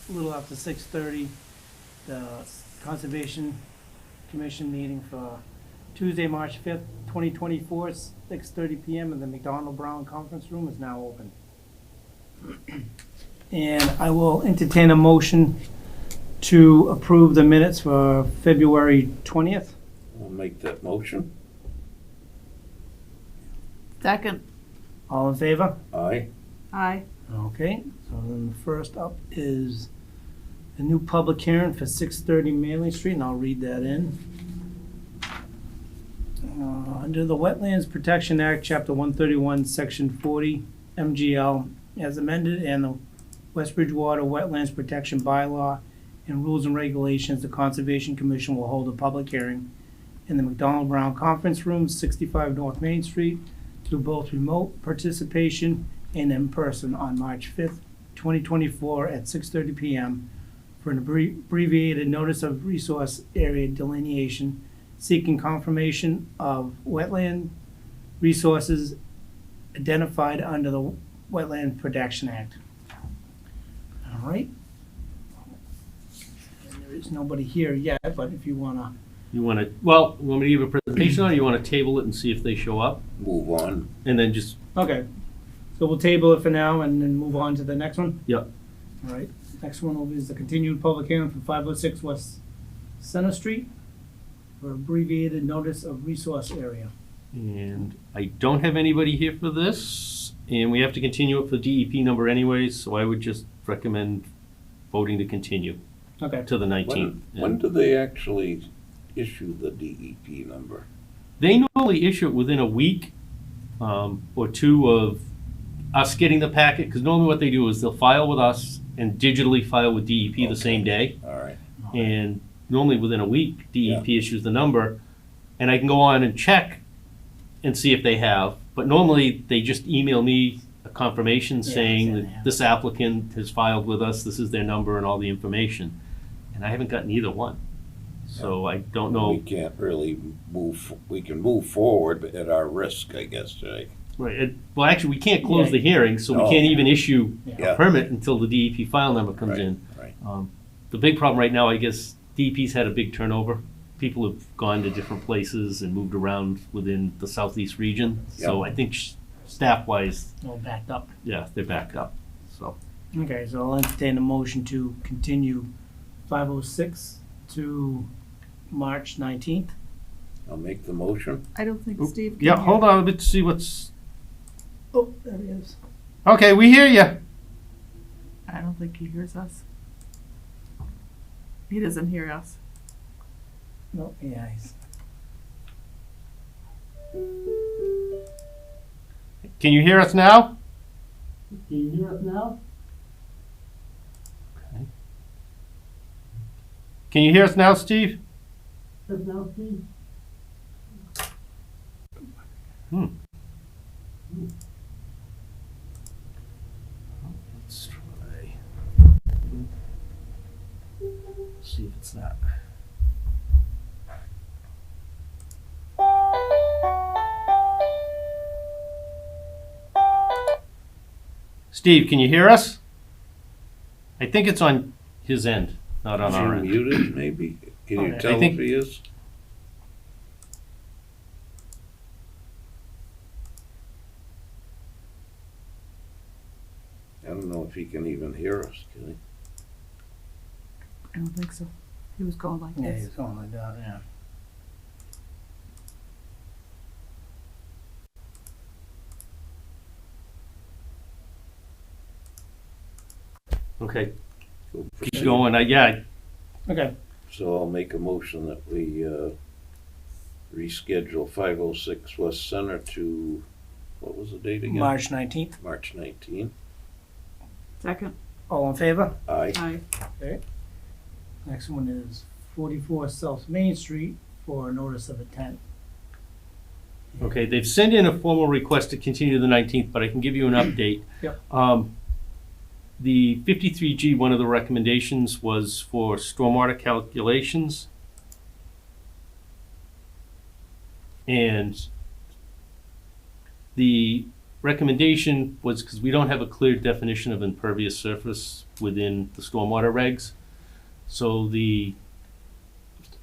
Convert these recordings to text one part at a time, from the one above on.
a little after 6:30, the Conservation Commission meeting for Tuesday, March 5th, 2024, 6:30 PM in the McDonald Brown Conference Room is now open. And I will entertain a motion to approve the minutes for February 20th. I'll make that motion. Second. All in favor? Aye. Aye. Okay, so then the first up is a new public hearing for 630 Manley Street, and I'll read that in. Under the Wetlands Protection Act, Chapter 131, Section 40, MGL, as amended, and the West Bridgewater Wetlands Protection Bylaw and Rules and Regulations, the Conservation Commission will hold a public hearing in the McDonald Brown Conference Room, 65 North Main Street, through both remote participation and in person on March 5th, 2024 at 6:30 PM for an abbreviated notice of resource area delineation seeking confirmation of wetland resources identified under the Wetland Protection Act. All right. And there is nobody here yet, but if you want to. You want to, well, you want me to give a presentation on it, or you want to table it and see if they show up? Move on. And then just, Okay. So we'll table it for now and then move on to the next one? Yep. All right. Next one will be the continued public hearing for 506 West Center Street for abbreviated notice of resource area. and I don't have anybody here for this, and we have to continue it for DEP number anyways, so I would just recommend voting to continue Okay. to the 19th. When do they actually issue the DEP number? They normally issue it within a week or two of us getting the packet, because normally what they do is they'll file with us and digitally file with DEP the same day. All right. And normally within a week, DEP issues the number, and I can go on and check and see if they have. But normally, they just email me a confirmation saying that this applicant has filed with us, this is their number and all the information. And I haven't gotten either one. So I don't know. We can't really we can move forward but at our risk, I guess, Jay. Right. Well, actually, we can't close the hearing, so we No. can't even issue Yeah. a permit until the DEP file number comes Right, in. right. The big problem right now, I guess, DEP's had a big turnover. People have gone to different places and moved around within the southeast region. So Yep. I think staff-wise, All backed up. yeah, they're backed up. So Okay, so I'll entertain a motion to continue 506 to March 19th. I'll make the motion. I don't think Oop. Steve can yeah, hear. hold on, let's see what's. Oh, there he is. Okay, we hear you. I don't think he hears us. He doesn't hear us. No, yeah, he's. Can you hear us now? Can you hear us now? Okay. Can you hear us now, Steve? Let's try. See if it's that. Steve, can you hear us? I think it's on his end, not on Is our he end. muted, maybe? Can you Okay. tell I think- if he is? I don't know if he can even hear us, can he? I don't think so. He was going like Yeah, this. he's going like that, yeah. Okay, Go keep proceed. going. Yeah, Okay, So I'll make a motion that we reschedule 506 West Center to, what was the date again? March 19th. March 19th. Second. All in favor? Aye. Aye. Okay. Next one is 44 South Main Street for a notice of intent. okay. They've sent in a formal request to continue to the 19th, but I can give you an update. Yep. The 53G, one of the recommendations was for stormwater calculations. And the recommendation was, because we don't have a clear definition of impervious surface within the stormwater regs. So the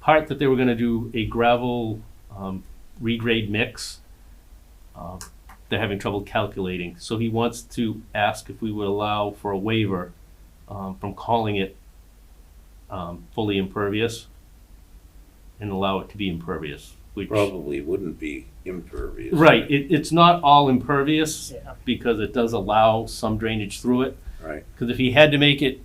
part that they were gonna do a gravel regrade mix, they're having trouble calculating. So he wants to ask if we would allow for a waiver from calling it fully impervious and allow it to be impervious, which. Probably wouldn't be impervious. Right, it's not all impervious Yeah. because it does allow some drainage through it. Right. Because if he had to make it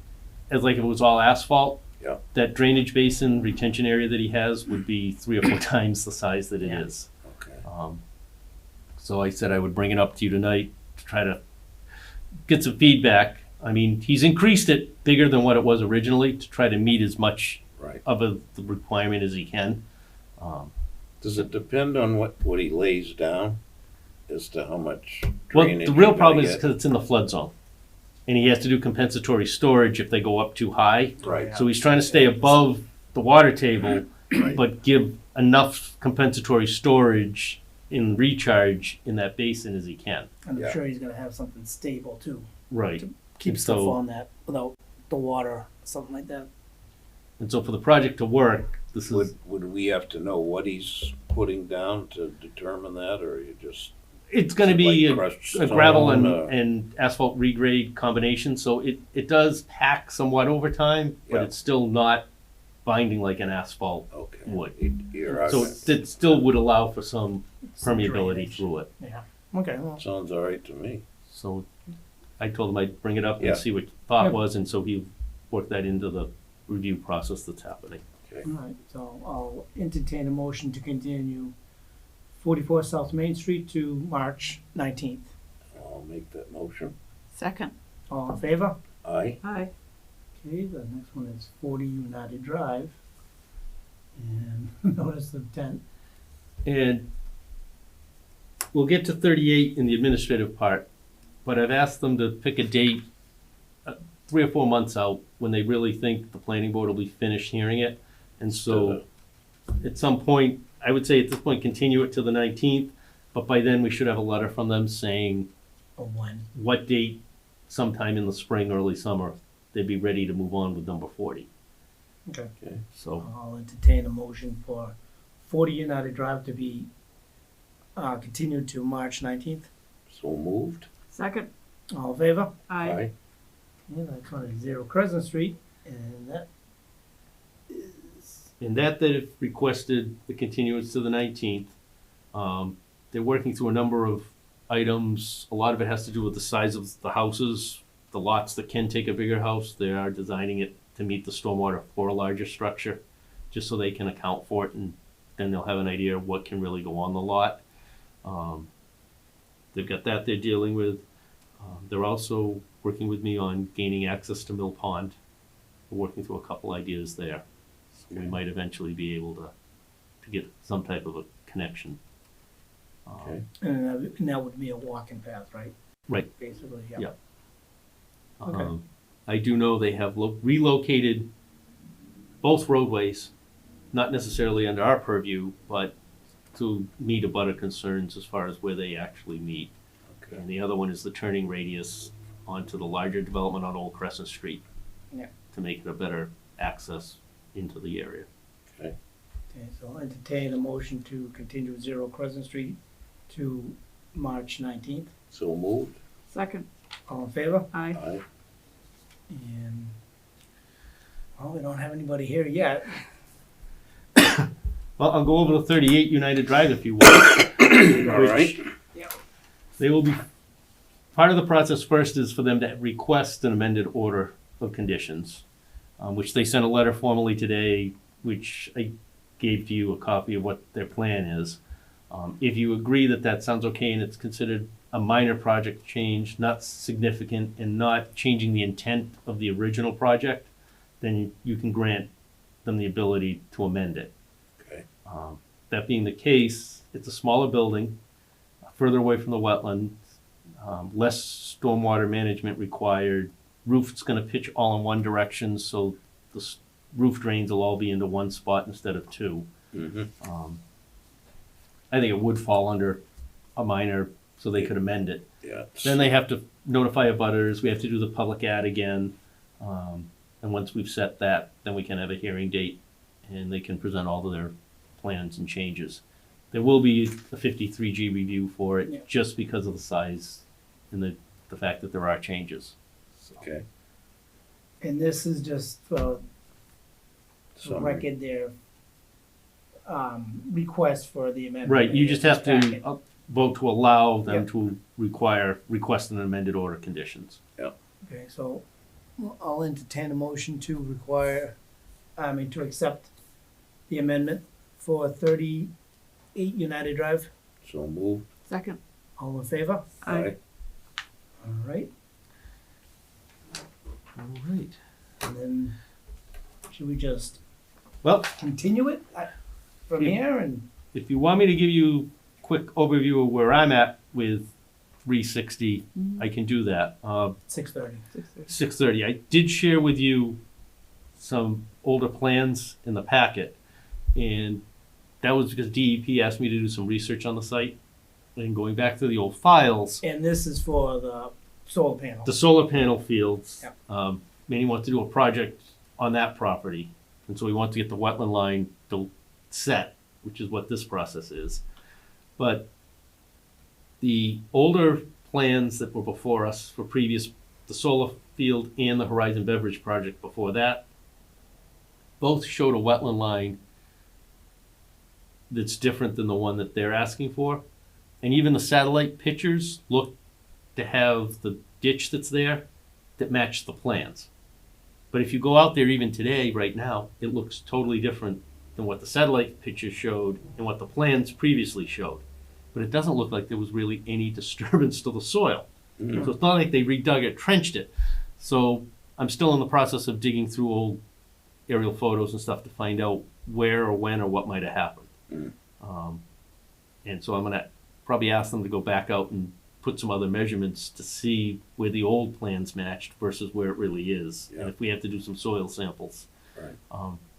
as like if it was all asphalt, Yeah. that drainage basin retention area that he has would be 3 or 4 times the size that it Yeah. is. Okay. So I said I would bring it up to you tonight to try to get some feedback. I mean, he's increased it bigger than what it was originally to try to meet as much Right. of the requirement as he can. Does it depend on what he lays down as to how much Well, drainage? the real you're problem gonna is get? because it's in the flood zone. And he has to do compensatory storage if they go up too high. Right. So he's trying to stay above the water table, Right. but give enough compensatory storage in recharge in that basin as he can. And Yeah. I'm sure he's gonna have something stable too, Right. keep And stuff so- on that without the water, something like that. And so for the project to work, this is, Would we have to know what he's putting down to determine that, or you just? it's gonna be like crushed a gravel stone, and asphalt regrade combination, so it does pack somewhat over time, but Yeah. it's still not binding like an asphalt Okay. would. You're So it still would allow for some Some permeability drainage. through it. Yeah, okay, well, Sounds all right to me. So I told him I'd bring it up Yeah. and see what your thought Yeah. was, and so he worked that into the review process that's happening. all right, so I'll entertain a motion to continue 44 South Main Street to March 19th. I'll make that motion. Second. All in favor? Aye. Aye. Okay, the next one is 40 United Drive. And notice of intent. And we'll get to 38 in the administrative part, but I've asked them to pick a date 3 or 4 months out when they really think the planning board will be finished hearing it. And so at some point, I would say at this point, continue it to the 19th, but by then we should have a letter from them saying Or when? what date, sometime in the spring, early summer, they'd be ready to move on with number 40. Okay. So, I'll entertain a motion for 40 United Drive to be continued to March 19th. So moved. Second. All in favor? Aye. Yeah, the next one is 0 Crescent Street, and that is, and that they've requested the continuance to the 19th. They're working through a number of items. A lot of it has to do with the size of the houses, the lots that can take a bigger house. They are designing it to meet the stormwater for a larger structure, just so they can account for it, and then they'll have an idea of what can really go on the lot. They've got that they're dealing with. They're also working with me on gaining access to Mill Pond. We're working through a couple ideas there. So we might eventually be able to get some type of a connection. Okay. and that would be a walking path, right? Right. Basically, yeah. Yeah. Okay. I do know they have relocated both roadways, not necessarily under our purview, but to meet abutter concerns as far as where they actually meet. Okay. And the other one is the turning radius onto the larger development on Old Crescent Street. Yeah. To make it a better access into the area. Okay, so I'll entertain a motion to continue 0 Crescent Street to March 19th. So moved. Second. All in favor? Aye. Aye. And, well, we don't have anybody here yet. Well, I'll go over to 38 United Drive if you want. All right. They will be, part of the process first is for them to request an amended order of conditions, which they sent a letter formally today, which I gave to you a copy of what their plan is. If you agree that that sounds okay and it's considered a minor project change, not significant and not changing the intent of the original project, then you can grant them the ability to amend it. Okay. That being the case, it's a smaller building, further away from the wetlands, less stormwater management required. Roof's gonna pitch all in one direction, so the roof drains will all be into one spot instead of two. Mm-hmm. I think it would fall under a minor, so they could amend it. Yeah. Then they have to notify abutters, we have to do the public ad again. And once we've set that, then we can have a hearing date and they can present all of their plans and changes. There will be a 53G review for Yeah. it, just because of the size and the fact that there are changes. So, Okay. And this is just for the Summary. record their request for the amendment. Right, you just have Packet. to vote to allow them Yep. to request an amended order conditions. Okay, so I'll entertain a motion to require, to accept the amendment for 38 United Drive. So moved. Second. All in favor? Aye. All right, All right. and then should we just Well, continue it from Yeah. here and? if you want me to give you a quick overview of where I'm at with 360, I can do that. 6:30. 6:30. I did share with you some older plans in the packet, and that was because DEP asked me to do some research on the site. And going back to the old files, And this is for the solar panel. the solar panel fields, Yep. Manny wants to do a project on that property, and so we want to get the wetland line set, which is what this process is. But the older plans that were before us for the solar field and the Horizon Beverage project before that, both showed a wetland line that's different than the one that they're asking for. And even the satellite pictures look to have the ditch that's there that matched the plans. But if you go out there even today, right now, it looks totally different than what the satellite pictures showed and what the plans previously showed. But it doesn't look like there was really any disturbance to the soil. Mm. So it's not like they redug it, trenched it. So I'm still in the process of digging through old aerial photos and stuff to find out where or when or what might have happened. Mm. And so I'm gonna probably ask them to go back out and put some other measurements to see where the old plans matched versus where it really is. Yeah. And if we have to do some soil samples. Right.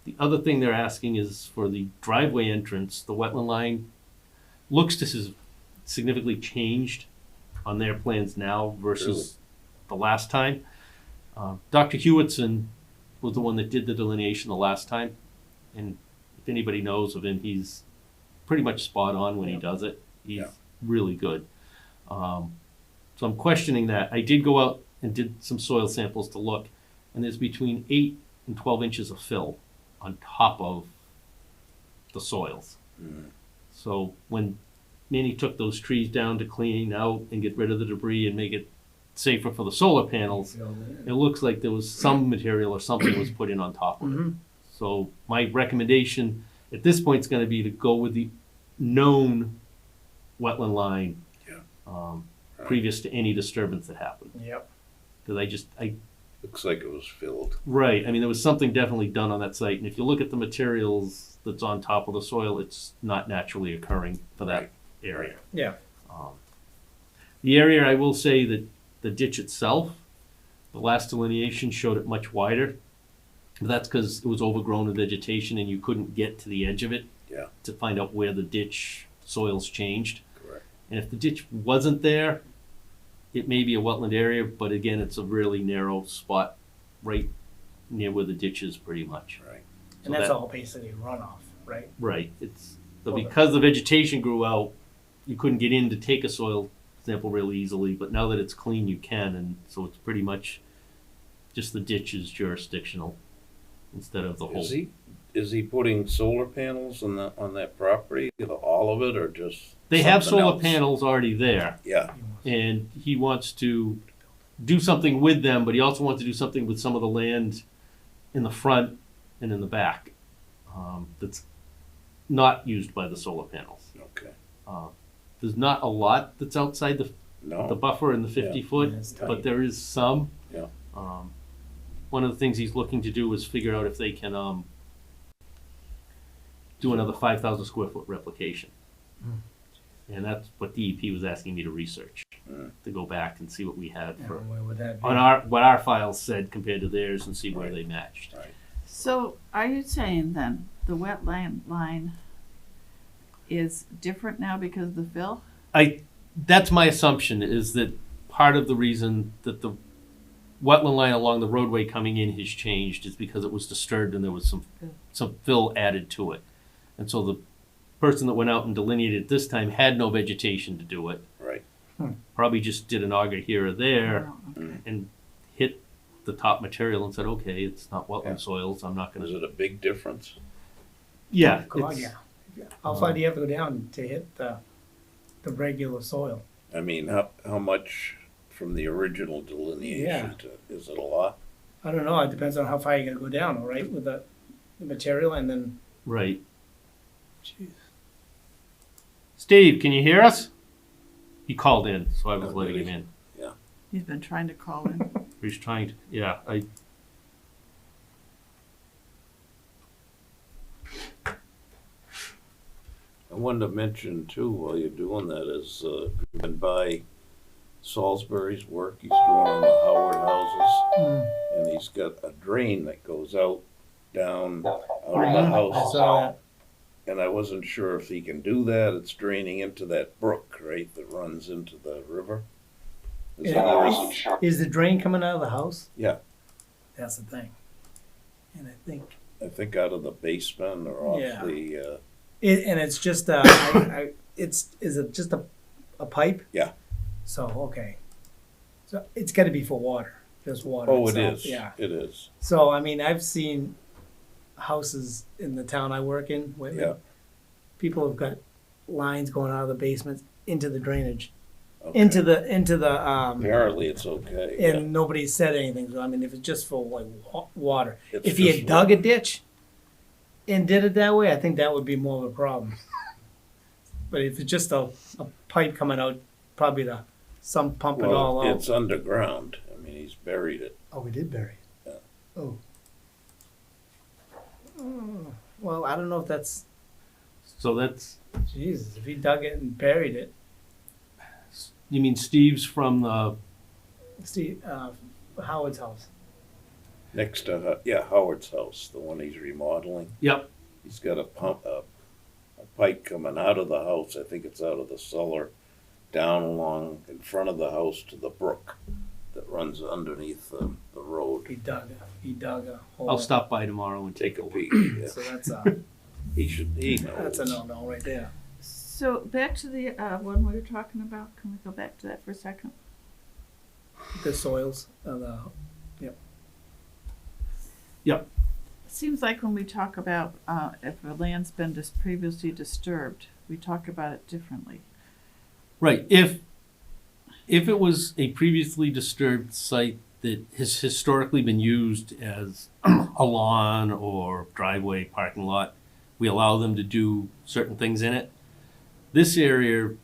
The other thing they're asking is for the driveway entrance, the wetland line looks to have significantly changed on their plans now versus the last time. Dr. Hewitson was the one that did the delineation the last time. And if anybody knows of him, he's pretty much spot on when he does it. He's Yeah. really good. So I'm questioning that. I did go out and did some soil samples to look, and there's between 8 and 12 inches of fill on top of the soils. Mm. So when Manny took those trees down to clean out and get rid of the debris and make it safer for the solar panels, it looks like there was some material or something was put in on top of it. Mhm. So my recommendation at this point is going to be to go with the known wetland line Right. previous to any disturbance that happened. Yep. Because Looks like it was filled. right, I mean, there was something definitely done on that site. And if you look at the materials that's on top of the soil, it's not naturally occurring for that Right. area. Yeah. The area, I will say that the ditch itself, the last delineation showed it much wider. But that's because it was overgrown with vegetation and you couldn't get to the edge of it Yeah. to find out where the ditch soils changed. Correct. And if the ditch wasn't there, it may be a wetland area, but again, it's a really narrow spot right near where the ditch is pretty much. Right. And that's all basically runoff, right? Right, but because the vegetation grew out, you couldn't get in to take a soil sample really easily, but now that it's clean, you can, and so it's pretty much just the ditch is jurisdictional instead of the whole. Is he putting solar panels on that property, all of it, or just? They have something solar else? panels already there, Yeah. and he wants to do something with them, but he also wants to do something with some of the land in the front and in the back that's not used by the solar panels. Okay. There's not a lot that's outside the No. buffer in the 50 foot, Yeah, it's but tight. there is some. Yeah. One of the things he's looking to do is figure out if they can do another 5,000 square foot replication. And that's what DEP was asking me to research, Mm. to go back and see what we had Yeah, for where would that be? on what our files said compared to theirs and see where Right. they matched. Right. So are you saying then the wetland line is different now because of the fill? That's my assumption, is that part of the reason that the wetland line along the roadway coming in has changed is because it was disturbed and there was some fill added to it. And so the person that went out and delineated it this time had no vegetation to do it. Right. Probably just did an auger here or there Oh, okay. and hit the top material and said, okay, it's not wetland Yeah. soils, I'm not Is gonna. it a big difference? Yeah. God, it's- yeah. How far do you have to go down to hit the regular soil? I mean, how much from the original delineation Yeah. to, is it a lot? I don't know, it depends on how far you're gonna go down, all right, with the material and then, Right. jeez. Steve, can you hear us? He called in, so I was Oh, letting really? him in. He's been trying to call in. He's trying to, yeah, I wanted to mention too, while you're doing that, is, been by Salisbury's work, he's doing on the Howard houses, and he's got a drain that goes out, down, out of the I house. saw that. And I wasn't sure if he can do that, it's draining into that brook, right, that runs into the river? Is Yeah. that- or is it- Is the drain coming out of the house? Yeah. That's the thing. And I think out of the basement or Yeah. off the, and it's just, is it just a pipe? Yeah. So, okay. So it's gotta be for water, just water oh, it itself, is, yeah. it is, So, I mean, I've seen houses in the town I work in, where yeah. people have got lines going out of the basements into the drainage, Okay. into the, Apparently it's okay, yeah. and nobody said anything. So, I mean, if it's just for like water, It's if he just had dug a ditch and did it that way, I think that would be more of a problem. But if it's just a pipe coming out, probably some pump it all Well, out. it's underground, I mean, he's buried it. Oh, we did bury it. Yeah. Oh. Oh. Well, I don't know if that's, so that's, Jesus, if he dug it and buried it, you mean Steve's from the, Steve, Howard's house. Next to, yeah, Howard's house, the one he's remodeling. yep, He's got a pipe coming out of the house, I think it's out of the cellar, down along in front of the house to the brook that runs underneath the road. He dug a hole. I'll stop by tomorrow and Take take a a peek, yeah. So that's He knows. that's a no-no right there. So back to the one we were talking about. Can we go back to that for a second? The soils, It seems like when we talk about if a land's been previously disturbed, we talk about it differently. Right, if it was a previously disturbed site that has historically been used as a lawn or driveway, parking lot, we allow them to do certain things in it. This area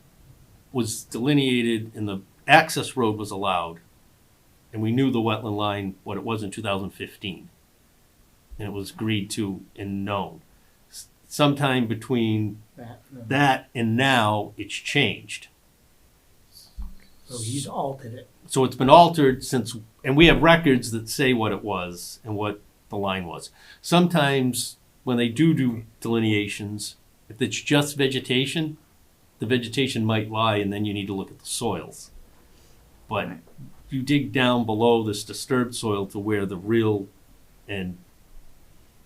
was delineated and the access road was allowed. And we knew the wetland line, what it was in 2015. And it was agreed to and known. Sometime between that and now, it's changed. So he's altered it. So it's been altered since, and we have records that say what it was and what the line was. Sometimes when they do delineations, if it's just vegetation, the vegetation might lie and then you need to look at the soils. But Right. you dig down below this disturbed soil to where the real, and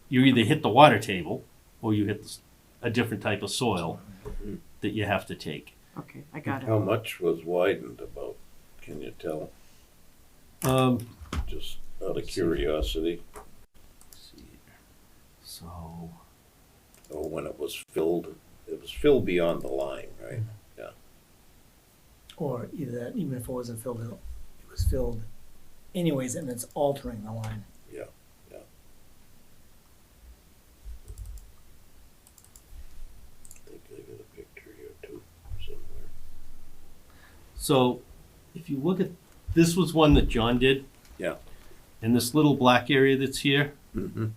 you either hit the water table or you hit a different type of soil that you have to take. Okay, I got How it. much was widened about, can you tell? Just out of curiosity, Let's see here. So, or when it was filled beyond the line, right? Or either that, even if it wasn't filled, it was filled anyways, and it's altering the line. Yeah, yeah. I think I got a picture here too, somewhere. so if you look at, this was one that John did. Yeah. And this little black area that's here Mm-hmm.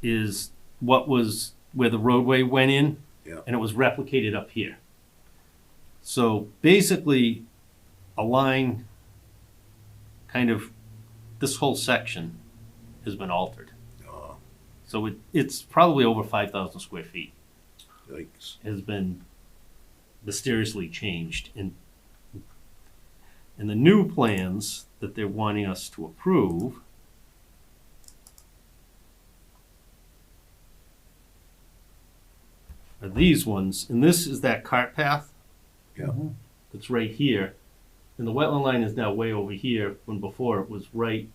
is what was where the roadway went in. Yeah. And it was replicated up here. So basically, a line, kind of, this whole section has been altered. Oh, So it's probably over 5,000 square feet yikes. has been mysteriously changed. And the new plans that they're wanting us to approve are these ones, and this is that cart path. Yeah. Mhm. That's right here, and the wetland line is now way over here, when before it was right.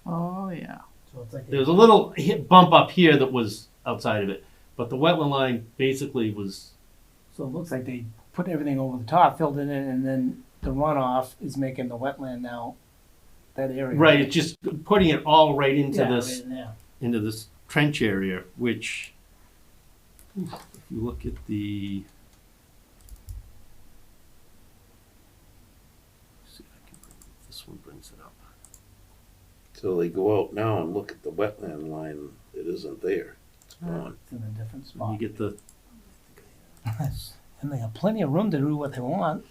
Oh, yeah. So it's like There was a little bump up here that was outside of it, but the wetland line basically was, So it looks like they put everything over the top, filled it in, and then the runoff is making the wetland now, that area. right, it's just putting it all right into Yeah, this, right in there. into this trench area, which, if you look at the, see if I can bring, this one brings it up. So they go out now and look at the wetland line, it isn't there, it's gone. It's in a different You spot. get the, And they have plenty of room to do what they want.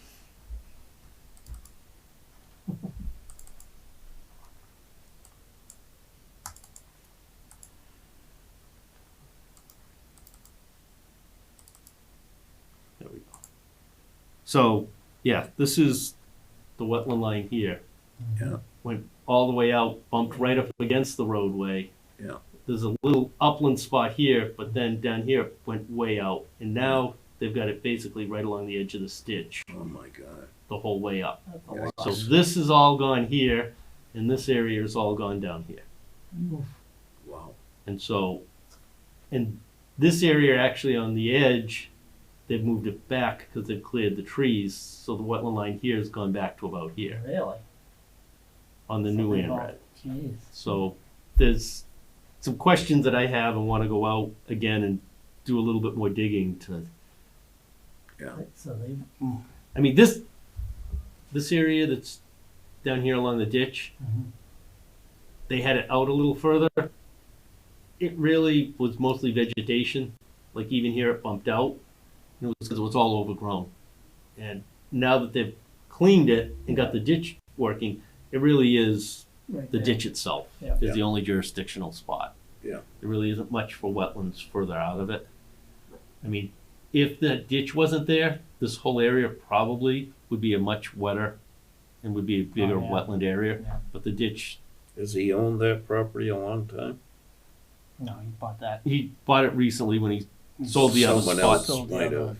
there we go. So, yeah, this is the wetland line here. Yeah. Went all the way out, bumped right up against the roadway. Yeah. There's a little upland spot here, but then down here it went way out. And now they've got it basically right along the edge of the stitch, Oh my God. the whole way up. That's a Yeah, lot. So this is all gone here, and this area is all gone down here. Wow. And so, and this area actually on the edge, they've moved it back because they've cleared the trees. So the wetland line here has gone back to about here Really? on the new Something ANRAD. about- Jeez. So there's some questions that I have and want to go out again and do a little bit more digging to, So they, I mean, this area that's down here along the ditch, Mhm. they had it out a little further. It really was mostly vegetation, like even here it bumped out. It was because it was all overgrown. And now that they've cleaned it and got the ditch working, it really is right the there. ditch itself Yeah. is the only jurisdictional spot. Yeah. There really isn't much for wetlands further out of it. I mean, if that ditch wasn't there, this whole area probably would be a much wetter and would be a bigger Oh, yeah. wetland area. Yeah. But the ditch, Has he owned that property a long time? No, he bought that. he bought it recently when he sold the other Someone spot. else Sold the might other have.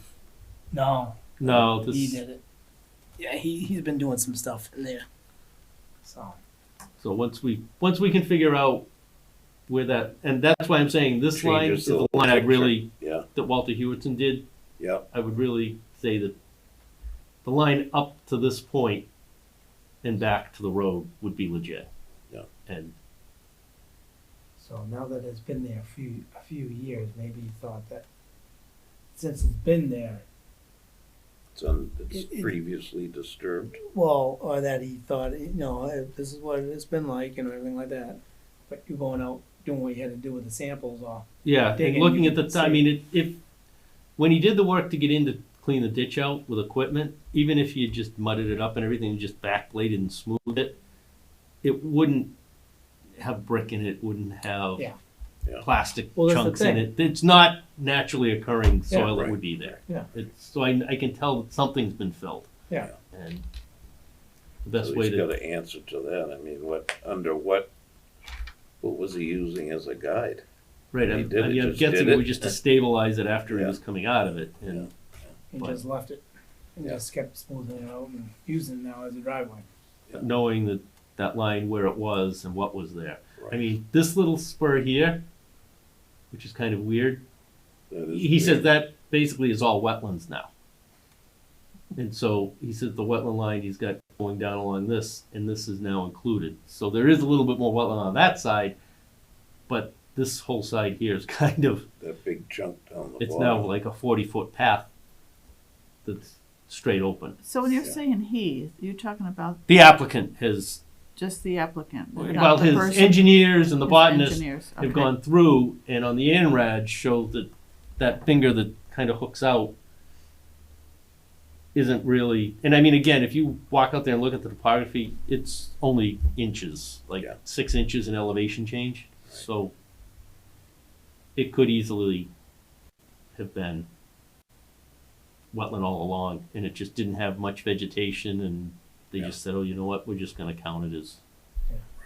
No, No, he this, did it. Yeah, he's been doing some stuff in there. So. so once we can figure out where that, and that's why I'm saying this line Changes is the the whole line I'd picture. really, Yeah, that Walter Hewitson did. yeah, I would really say that the line up to this point and back to the road would be legit. Yeah. And So now that it's been there a few years, maybe he thought that since it's been there, it's It- previously disturbed. well, or that he thought, this is what it's been like and everything like that. But you're going out doing what you had to do with the samples, or yeah, and Digging, looking you at the can time, I mean, if when he did the work to get in to clean the ditch out with equipment, even if he had just mudded it up and everything, and just backbladed and smoothed it, it wouldn't have brick in it, wouldn't have Yeah. Yeah. plastic Well, that's the chunks in thing. it. It's not naturally occurring Yeah. soil that Right. would be there. Yeah. It's, so I can tell that something's been filled. Yeah. And the best So way he's got to, an answer to that. I mean, what was he using as a guide? right, he I'm did it, just guessing did it was it. just to stabilize it after he Yeah. was coming out of it. And he But- just left it and Yeah. just kept smoothing it out and using it now as a driveway. knowing that line where it was and what was there. I Right. mean, this little spur here, which is kind of weird, That is he says weird. that basically is all wetlands now. And so he says the wetland line he's got going down along this, and this is now included. So there is a little bit more wetland on that side, but this whole side here is kind of, That big chunk down the it's bottom. now like a 40-foot path that's straight open. So when you're Yeah. saying he, you're talking about The applicant has, just the applicant, not well, the his person- engineers and the his botanists engineers, have okay. gone through, and on the ANRAD show that that finger that kind of hooks out isn't really, and I mean, again, if you walk out there and look at the topography, it's only inches, like Yeah. 6 inches in elevation change. So it could easily have been wetland all along, and it just didn't have much vegetation, and they Yeah. just said, oh, you know what, we're just gonna count it as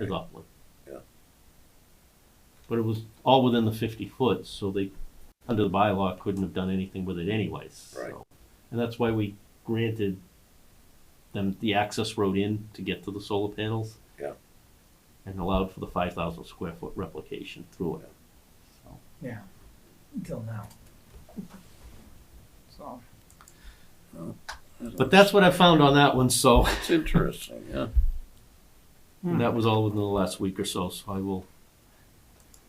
upland. Yeah. But it was all within the 50 foot, so they, under the bylaw, couldn't have done anything with it anyways. Right. So. And that's why we granted them the access road in to get to the solar panels. Yeah. And allowed for the 5,000 square foot replication through it. So. Yeah, until now. So, But that's what I found on that one, so. It's interesting, yeah. And that was all within the last week or so, so I will,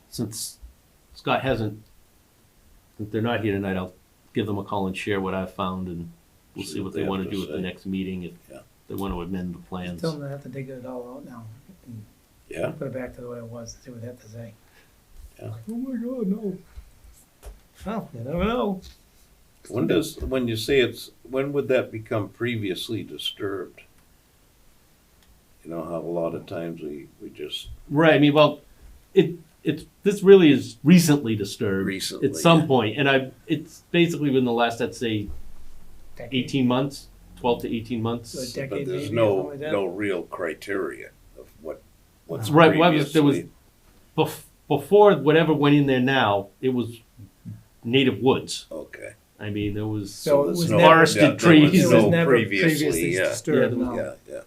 since Scott hasn't, since they're not here tonight, I'll give them a call and share what I've found, and we'll see what they want to do at the next meeting, if Yeah. they want to amend the plans. tell them they have to dig it all out now, and Yeah, put it back to the way it was, see what they have to say. Yeah. Oh my God, no. Well, you never know. when you say when would that become previously disturbed? You know how a lot of times we just, Right, I mean, well, this really is recently disturbed. Recently, At some yeah. point, and it's basically within the last, I'd say, Decade. 18 months, 12 to 18 So a months. decade but there's maybe, or no, something like that? no real criteria of what's Right, well, there was- previously. Before whatever went in there now, it was native woods. Okay. I mean, there was So it there's was no- never, forested there was trees. it was no never previously, previously yeah. disturbed, Yeah, no. Yeah, yeah.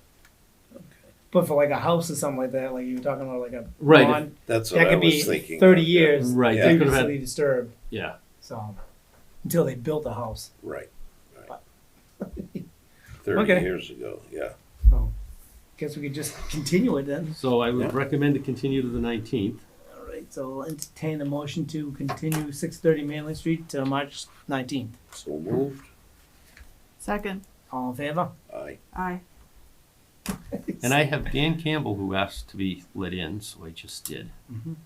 But for like a house or something like that, like you were talking about, like a Right. lawn, That's what that I could was be thinking. 30 of, yeah. years Right, Yeah. they could have previously had, disturbed, yeah. so, until they built the house. Right, right. 30 Okay. years ago, yeah. So, guess we could just continue it then. So I would Yeah. recommend to continue to the 19th. All right, so we'll entertain a motion to continue 630 Manley Street to March 19th. So moved. Second, All in favor? Aye. aye. And I have Dan Campbell who asked to be let in, so I just did. Mhm.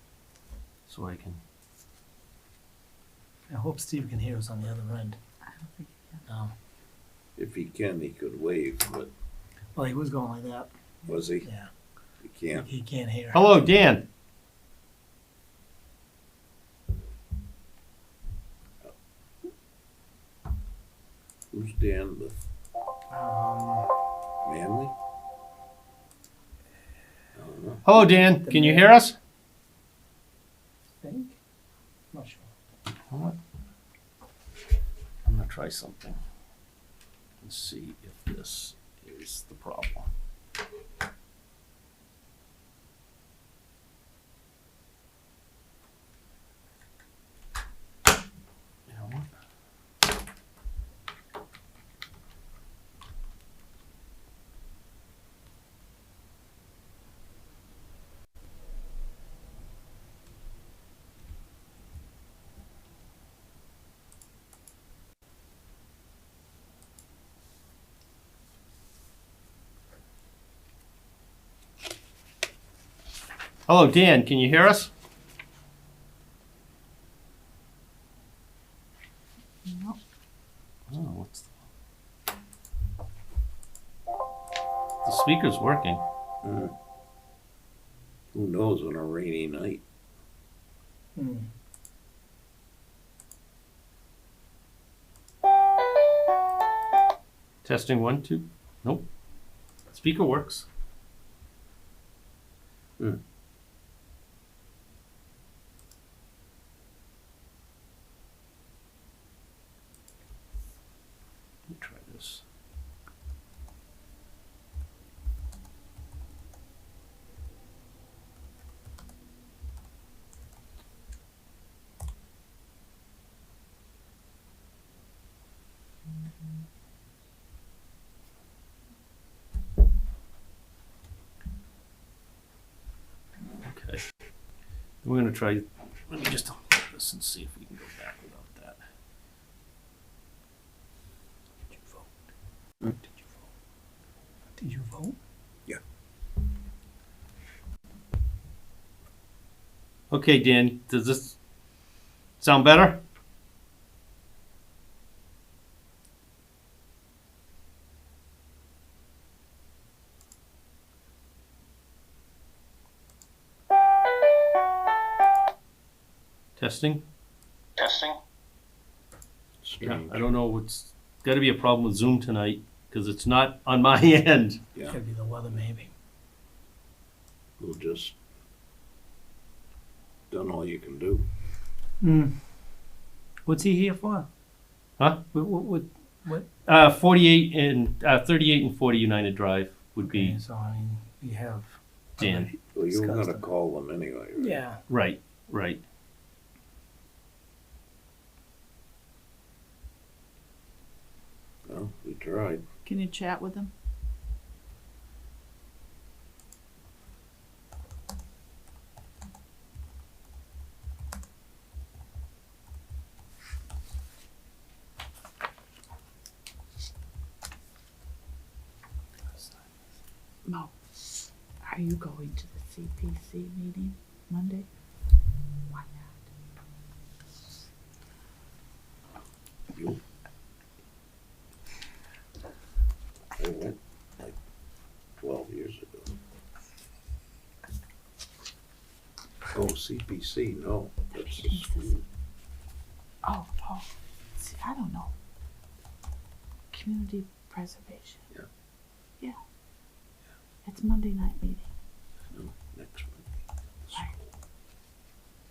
So I can, I hope Steve can hear us on the other end. I don't think No. If he can, he could wave, but Well, he was going like that. was he? Yeah. He can't. He can't hear. hello, Dan. Who's Dan with Manley? I don't know. Hello, Dan. Can you hear us? Think? Not sure. Hold on. I'm gonna try something and see if this is the problem. You know what? Hello, Dan. Can you hear us? No. Oh, what's the speaker's working. Hmm. Who knows on a rainy night? Hmm. Testing 1, 2. Nope. Speaker works. Hmm. Let me try this. Okay. We're gonna try. Let me just unplug this and see if we can go back without that. Did you vote? Hmm? Did you vote? Did you vote? Okay, Dan, does this sound better? Testing? Strange. I don't know what's gotta be a problem with Zoom tonight, cause it's not on my end. Yeah, Could be the weather, maybe. we'll just done all you can do. What's he here for? Huh? What? 38 and, 38 and 40 United Drive would be Okay, so I mean, we have. Dan. Well, you were Discussed gonna it. call them anyway, right? Yeah. Right, right. Well, we tried. Can you chat with them? Mo, are you going to the CPC meeting Monday? Why not? You? I went like 12 years ago. Oh, CPC, no, that's the school. Oh, see, I don't know. Community preservation. Yeah. Yeah. It's Monday night meeting. No, next one. The Right. school.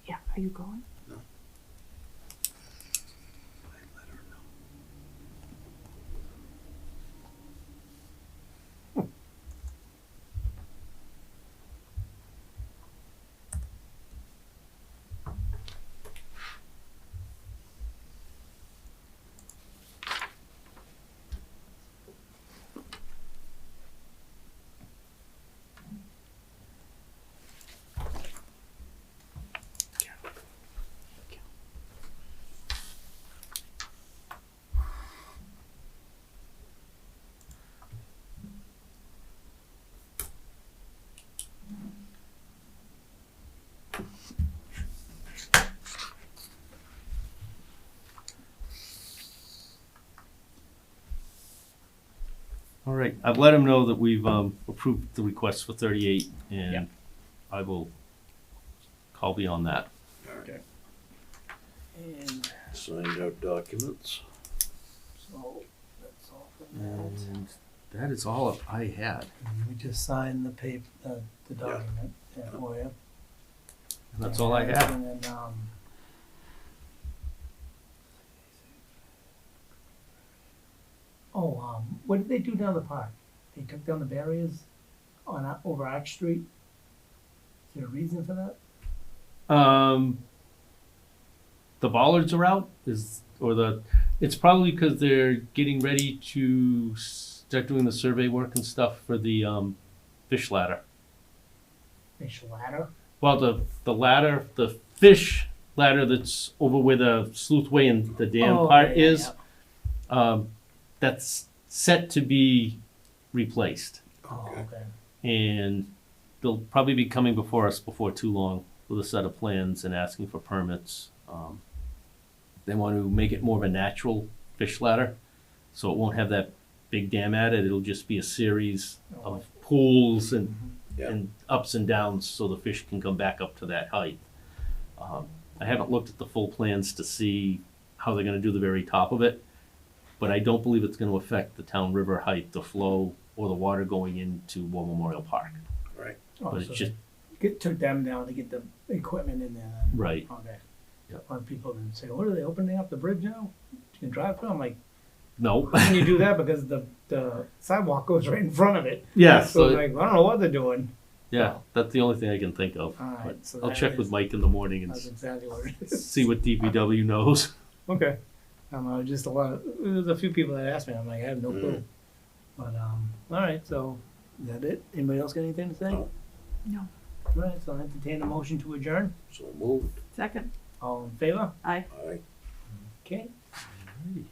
Yeah, are you going? I let her know. All right, I've let him know that we've approved the request for 38, and Yep. I will call beyond that. All right. And Signed out documents. so that's all for that. And that is all I had. And we just signed the paper, the document. Yeah. For you. And that's all I have. And then, what did they do down the park? They took down the barriers on over Arch Street. Is there a reason for that? The bollards are out, it's probably because they're getting ready to start doing the survey work and stuff for the fish ladder. Fish ladder. Well, the ladder, the fish ladder that's over where the Sleuthway and the dam Oh, part yeah, is, that's set to be replaced. Oh, Okay. okay. And they'll probably be coming before us before too long with a set of plans and asking for permits. They want to make it more of a natural fish ladder, so it won't have that big dam at it. It'll just be a series of pools and Yeah. and ups and downs, so the fish can come back up to that height. I haven't looked at the full plans to see how they're gonna do the very top of it, but I don't believe it's gonna affect the town river height, the flow, or the water going into War Memorial Park. Right. Oh, But it's so just, took them down to get the equipment in there. Then. right, Okay. Yep. A lot of people then say, "What are they opening up the bridge now? You can drive through." I'm like, no. "How can you do that? Because the sidewalk goes right in front of it." Yeah, So so, like, I don't know what they're doing. yeah, that's the only thing I can think of. All right, But so I'll that check with is- Mike in the morning and That's exactly what it is. see what DPW knows. Okay. I don't know, just there's a few people that asked me, I'm like, I have no clue. But, all right, so, is that it? Anybody else got anything to say? No. No. All right, so I entertain a motion to adjourn. So moved. Second, All in favor? aye. Aye. Okay. Alrighty.